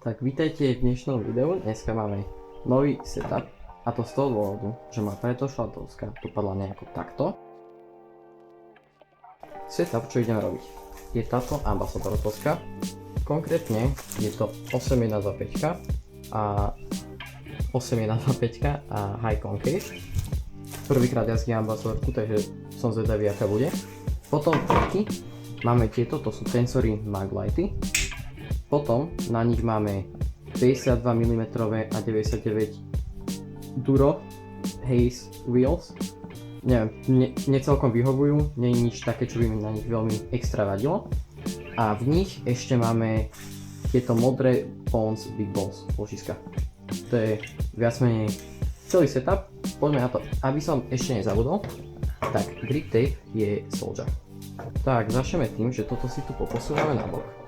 Tak vítajte v dnešnom videu. Dneska máme nový setup a to z toho dôvodu, že ma predošla doska dopadla nejako takto. Setup, čo ideme robiť, je táto Ambassador doska. Konkrétne je to 8125 a 8125 a High Concave. Prvýkrát jazdím Ambassadorku, takže som zvedavý, aká bude. Potom trky máme tieto, to sú Tensory Maglighty. Potom na nich máme 52 mm a 99 Duro Haze Wheels. Neviem, necelkom vyhovujú, nie je nič také, čo by mi na nich veľmi extra vadilo. A v nich ešte máme tieto modré Pons Big Balls ložiska. To je viac menej celý setup. Poďme na to. Aby som ešte nezabudol, tak grip tape je Soldier. Tak, začneme tým, že toto si tu poposúvame na bok.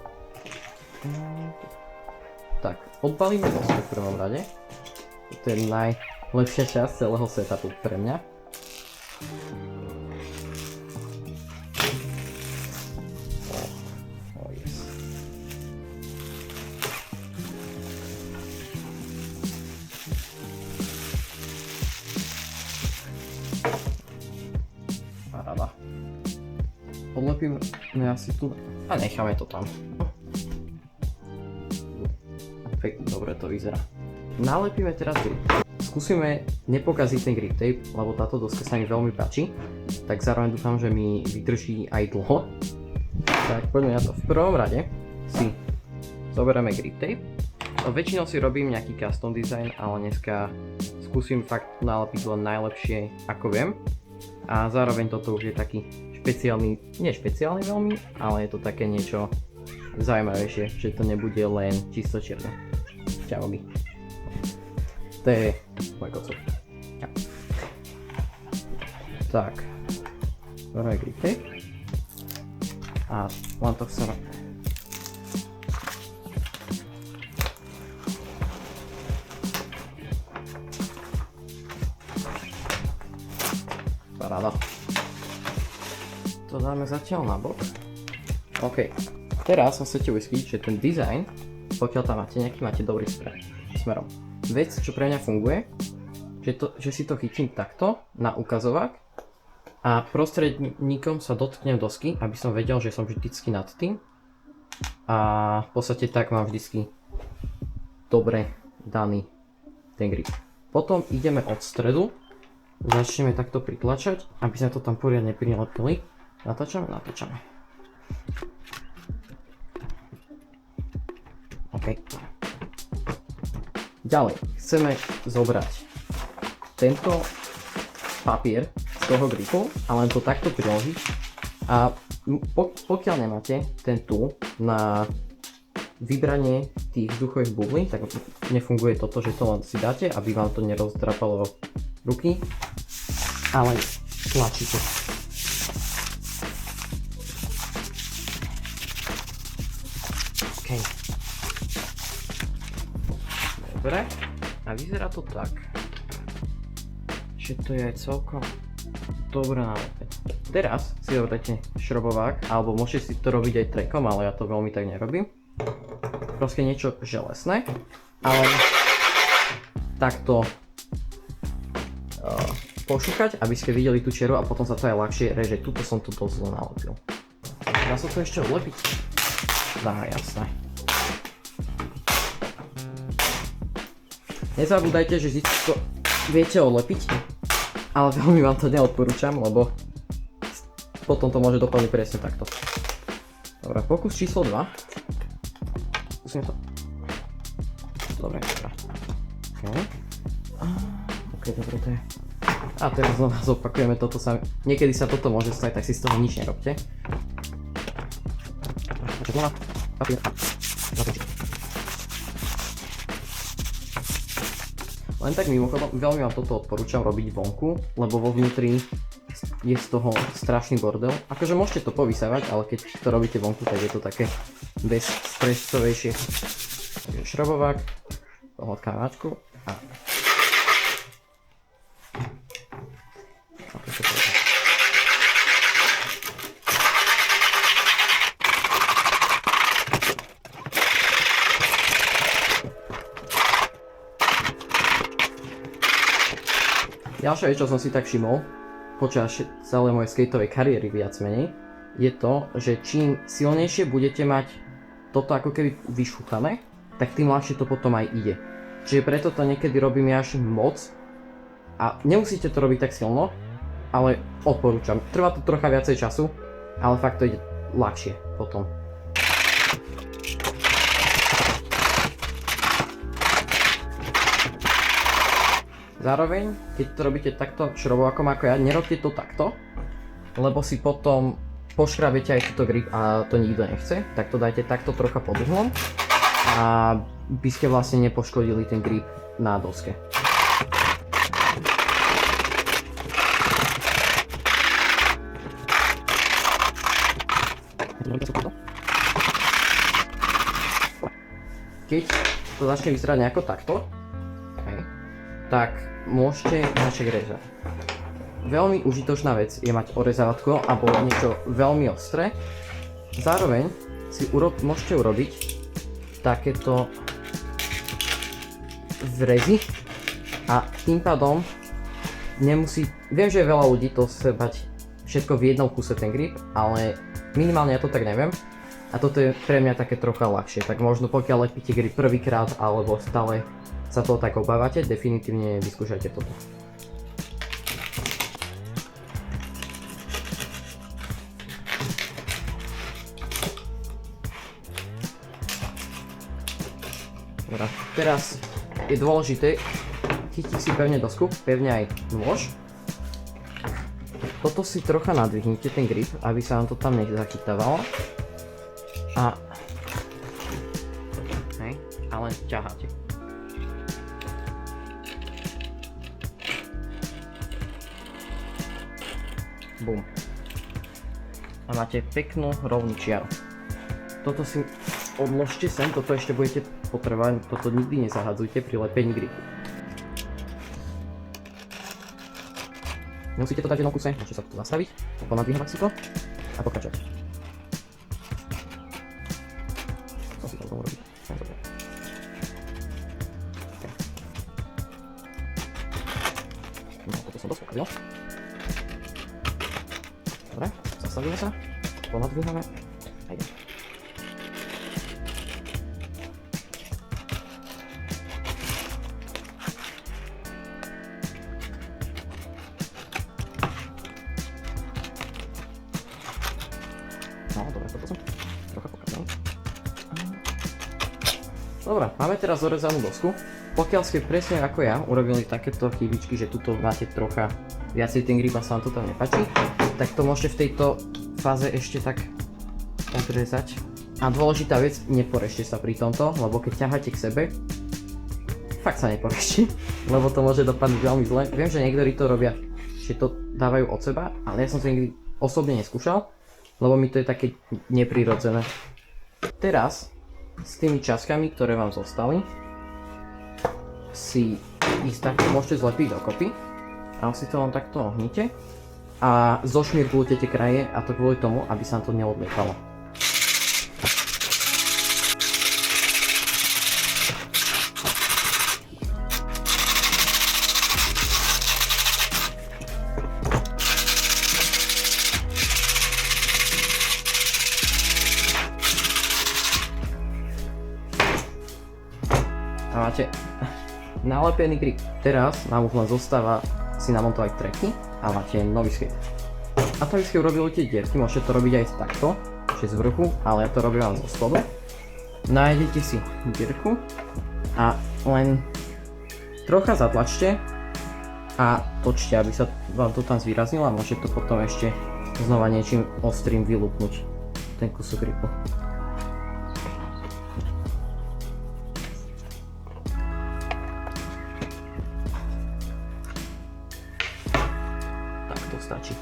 Tak, odbalíme dosku v prvom rade. To je najlepšia časť celého setupu pre mňa. Oh yes. Paráda. Odlepíme asi tu a necháme to tam. Dobre to vyzerá. Nalepíme teraz grip. Skúsime nepokaziť ten grip tape, lebo táto doska sa mi veľmi páči. Tak zároveň dúfam, že mi vydrží aj dlho. Tak poďme na to. V prvom rade si zoberieme grip tape. Väčšinou si robím nejaký custom design, ale dneska skúsim fakt nalepiť len najlepšie ako viem. A zároveň toto už je taký špeciálny, nie špeciálny veľmi, ale je to také niečo zaujímavejšie, že to nebude len čisto čierne. Čauby. To je môj kocok. Ja. Tak. Zberme grip tape. A len to chceme. Paráda. To dáme zatiaľ na bok. OK. Teraz sa chcete uistiť, že ten dizajn, pokiaľ tam máte dobrý smerom. Vec, čo pre mňa funguje, že si to chytím takto na ukazovák a prostredníkom sa dotknem dosky, aby som vedel, že som vždycky nad tým. A v podstate tak mám vždycky dobre daný ten grip. Potom ideme od stredu, začneme takto pritlačať, aby sme to tam poriadne prilepili. Natáčame. OK. Ďalej, chceme zobrať tento papier z toho gripu a len to takto priložiť. A pokiaľ nemáte ten tool na vybranie tých vzduchových bublí, tak nefunguje toto, že to len si dáte, aby vám to nerozdrapalo ruky, ale tlačíte. Dobre, a vyzerá to tak, že to je aj celkom dobré nalepené. Teraz si zoberete šrobovák, alebo môžete si to robiť aj trekom, ale ja to veľmi tak nerobím. Proste niečo železné, ale takto pošúkať, aby ste videli tú čieru a potom sa to aj ľahšie reže. Tuto som to dosť zle nalepil. Dá sa to ešte odlepiť? Dá, jasné. Nezabúdajte, že vždy to viete odlepiť, ale veľmi vám to neodporúčam, lebo potom to môže dopadnúť presne takto. Dobre, pokus číslo 2. Skúsime to. Dobre. OK, dobre, to je. A teraz znova zopakujeme toto sami. Niekedy sa toto môže stať, tak si z toho nič nerobte. Papier. Len tak mimochodom, veľmi vám toto odporúčam robiť vonku, lebo vo vnútri je z toho strašný bordel. Akože môžete to povysávať, ale keď to robíte vonku, tak je to také bezstresovejšie. Šrobovák, odkávačku a... Ďalšia vec, čo som si tak všimol počas celej mojej skateovej kariéry viac menej, je to, že čím silnejšie budete mať toto ako keby vyšúchané, tak tým ľahšie to potom aj ide. Čiže preto to niekedy robím až moc a nemusíte to robiť tak silno, ale odporúčam. Trvá to trocha viacej času, ale fakt to ide ľahšie potom. Zároveň, keď to robíte takto šrobovakom ako ja, nerobte to takto, lebo si potom poškrabete aj túto grip a to nikto nechce. Tak to dajte takto trocha pod uhlom a by ste vlastne nepoškodili ten grip na doske. Keď to začne vyzerať nejako takto, tak môžete začať rezať. Veľmi užitočná vec je mať orezávatko alebo niečo veľmi ostré. Zároveň si môžete urobiť takéto vrezy a tým pádom nemusí... Viem, že veľa ľudí to chce mať všetko v jednom kuse ten grip, ale minimálne ja to tak neviem. A toto je pre mňa také trocha ľahšie, tak možno pokiaľ lepíte grip prvýkrát alebo stále sa toho tak obávate, definitívne vyskúšajte toto. Dobre, teraz je dôležité chytiť si pevne dosku, pevne aj nôž. Toto si trocha nadvihnite ten grip, aby sa vám to tam nezachytávalo. A len ťaháte. Bum. A máte peknú rovnú čiaru. Toto si odložte sem, toto ešte budete potrebovať, toto nikdy nezahadzujte pri lepení gripu. Nemusíte to dať v jednom kuse, môžete sa to zastaviť, ponadvíhavať si to a pokračovať. Co si to tomu robiť? No, toto som dosť pokazil. Dobre, zastavíme sa, ponadvíhame a ideme. No, dobre, toto som trocha pokazil. Dobre, máme teraz zorezanú dosku. Pokiaľ ste presne ako ja urobili takéto chybičky, že tuto máte trocha viacej ten grip a sa vám to tam nepáči, tak to môžete v tejto fáze ešte tak odrezať. A dôležitá vec, neporežte sa pri tomto, lebo keď ťaháte k sebe, fakt sa neporežte, lebo to môže dopadnúť veľmi zle. Viem, že niektorí to robia, že to dávajú od seba, ale ja som to nikdy osobne neskúšal, lebo mi to je také neprirodzené. Teraz s tými časkami, ktoré vám zostali, si ich takto môžete zlepiť dokopy a si to len takto ohnite a zošmirgujete tie kraje, a to kvôli tomu, aby sa to neodliekalo. A máte nalepený grip. Teraz nám už len zostáva si namontovať treky a máte nový skate. A to, aby ste urobili tie dierky, môžete to robiť aj takto, že z vrchu, ale ja to robím vám zo spodu. Nájdete si dierku a len trocha zatlačte a točte, aby sa vám to tam zvýraznilo, a môžete to potom ešte znova niečím ostrým vylúpnuť, ten kusok gripu. Stačí.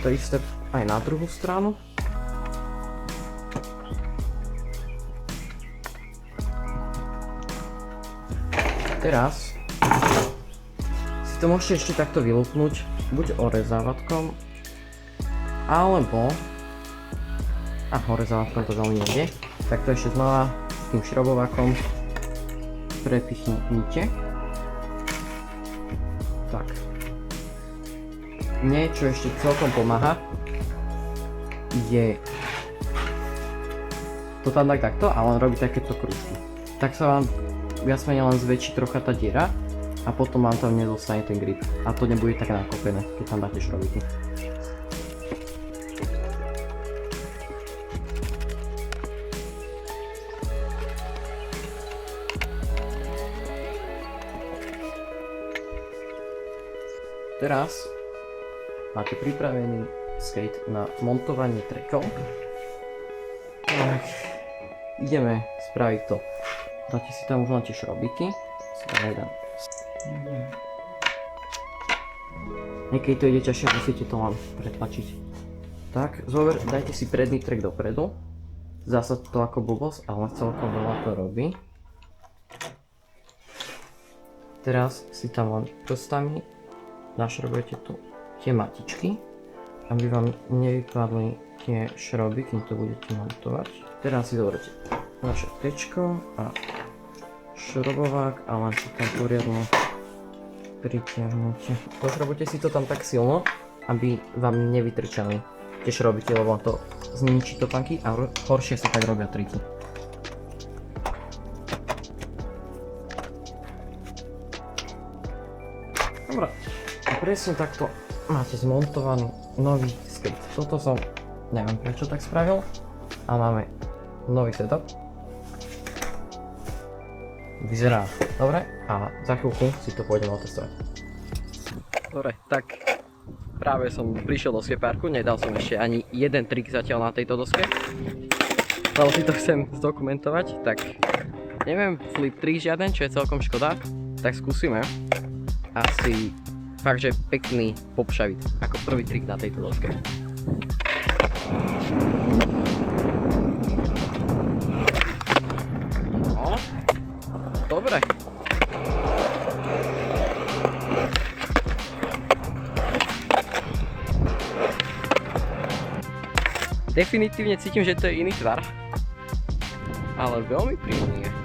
To isté aj na druhú stranu. Teraz si to môžete ešte takto vylúpnuť, buď orezávatkom, alebo orezávatkom to veľmi nejde, tak to ešte znova s tým šrobovakom prepichnite. Tak. mne, čo ešte celkom pomáha, je to tam dať takto a on robí takéto krúžky. Tak sa vám viac menej len zväčší trocha tá diera a potom vám tam nedostane ten grip. A to nebude tak nakopené, keď tam dáte šrobiky. Teraz máte pripravený skate na montovanie trackov. Tak, ideme spraviť to. Dáte si tam už len tie šrobiky. Niekedy to ide ťažšie, musíte to len pretlačiť. Tak, dajte si predný track dopredu. Zdá sa to ako blbosť, ale celkom veľa to robí. Teraz si tam len prstami našrobujete tu tie matičky, aby vám nevypadli tie šroby, kým to budete montovať. Teraz si zoberte vaše tečko a šrobovák a len si tam poriadne pritiahnete. Pošrobujte si to tam tak silno, aby vám nevytrčali tie šrobiky, lebo to zničí topánky a horšie sa tak robia triky. Dobre. A presne takto máte zmontovaný nový skate. Toto som, neviem prečo tak spravil, a máme nový setup. Vyzerá dobre a za chvíľku si to pôjdeme otestovať. Dobre, tak práve som prišiel do skateparku, nedal som ešte ani jeden trik zatiaľ na tejto doske. Ale si to chcem zdokumentovať, tak neviem flip 3 žiaden, čo je celkom škoda, tak skúsime. Asi fakt, že pekný popšavit, ako prvý trik na tejto doske. No, dobre. Definitívne cítim, že to je iný tvar, ale veľmi príjemný je.